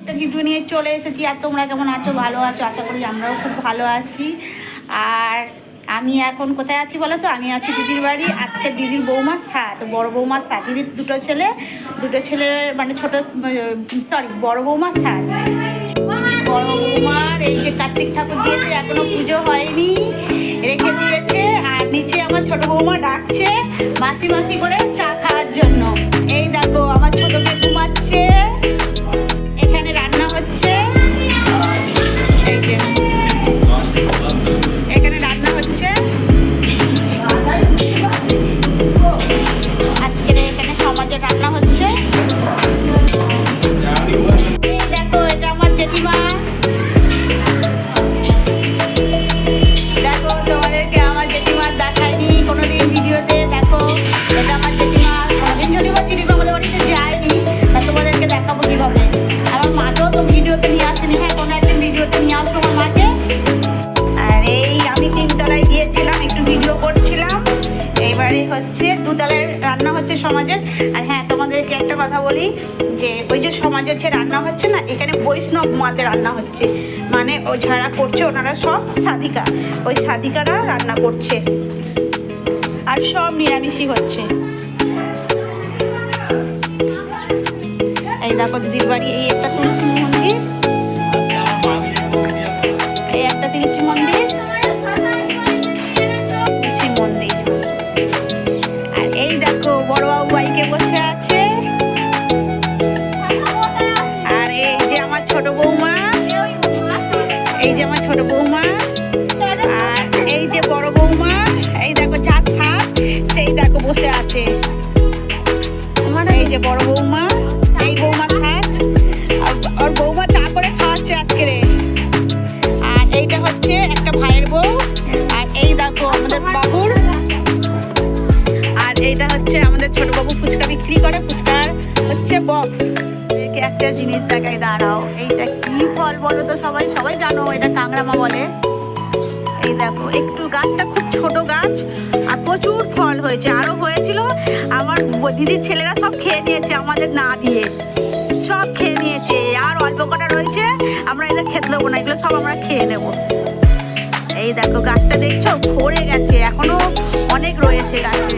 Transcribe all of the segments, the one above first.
একটা ভিডিও নিয়ে চলে এসেছি। আর তোমরা কেমন আছো? ভালো আছো? আশা করি আমরাও খুব ভালো আছি। আর আমি এখন কোথায় আছি বলো তো? আমি আছি দিদির বাড়ি। আজকে দিদির বৌমার সাথ, বড় বৌমার সাথ। দিদির দুটো ছেলে মানে বড় বৌমার সাথ। বড় বৌমার এই যে কার্তিক ঠাকুর দিয়েছে, এখনো পুজো হয়নি, রেখে দিয়েছে। আর নিচে আমার ছোট বৌমা ডাকছে মাসি মাসি করে চা খাওয়ার জন্য। এই দেখো আমার ছোট মেয়ে ঘুমাচ্ছে, এখানে রান্না হচ্ছে, এখানে রান্না হচ্ছে। আজকের এখানে সমাজে রান্না হচ্ছে। দেখো এটা আমার জেঠিমা। দেখো তোমাদেরকে আমার জেঠিমার দেখায়নি কোনোদিন ভিডিওতে। দেখো এটা আমার জেঠিমা। কোনোদিন যদি বা জেঠিমা আমাদের বাড়িতে যায়নি, তা তোমাদেরকে দেখাবো কীভাবে। আমার মাকেও তো ভিডিওতে নিয়ে আসেনি। হ্যাঁ, কোনো একদিন ভিডিওতে নিয়ে আসবো আমার মাকে। আর এই আমি 3 তলায় গিয়েছিলাম, একটু ভিডিও করছিলাম। এইবারে হচ্ছে 2 তলায় রান্না হচ্ছে সমাজের। আর হ্যাঁ, তোমাদেরকে একটা কথা বলি যে ওই যে সমাজের যে রান্না হচ্ছে না, এখানে বৈষ্ণব মাতে রান্না হচ্ছে। মানে ও যারা করছে ওনারা সব সাধিকা, ওই সাধিকারা রান্না করছে। আর সব নিরামিষই হচ্ছে। এই দেখো দিদির বাড়ি, এই একটা তুলসী মন্দির, এই একটা তুলসী মন্দির, আর এই দেখো বড়বাবু বাইকে বসে আছে। আর এই যে আমার ছোট বৌমা, এই যে আমার ছোট বৌমা, আর এই যে বড় বৌমা। এই দেখো যার সাথ সেই দেখো বসে আছে। এই যে বড় বৌমা, এই বৌমার সাথ, আর বৌমা চা করে খাওয়াচ্ছে আজকে। আর এইটা হচ্ছে একটা ভাইয়ের বউ। আর এই দেখো আমাদের বাবুর। আর এইটা হচ্ছে আমাদের ছোট বাবু ফুচকা বিক্রি করে, ফুচকার হচ্ছে বক্স। একটা জিনিস দেখাই, দাঁড়াও। এইটা কি ফল বলো তো? সবাই জানো এটা কাংড়ামা বলে। এই দেখো, একটু গাছটা খুব ছোট গাছ, আর প্রচুর ফল হয়েছে। আরো হয়েছিল, আমার দিদির ছেলেরা সব খেয়ে নিয়েছে, আমাদের না দিয়ে সব খেয়ে নিয়েছে। আর অল্প কটা রয়েছে, আমরা এদের খেতে দেবো না, এগুলো সব আমরা খেয়ে নেব। এই দেখো গাছটা দেখছো ভরে গেছে, এখনো অনেক রয়েছে গাছে।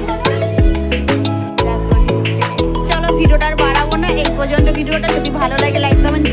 চলো ভিডিওটা আর বাড়াবো না, এই পর্যন্ত ভিডিওটা। যদি ভালো লাগে লাইক কমেন্ট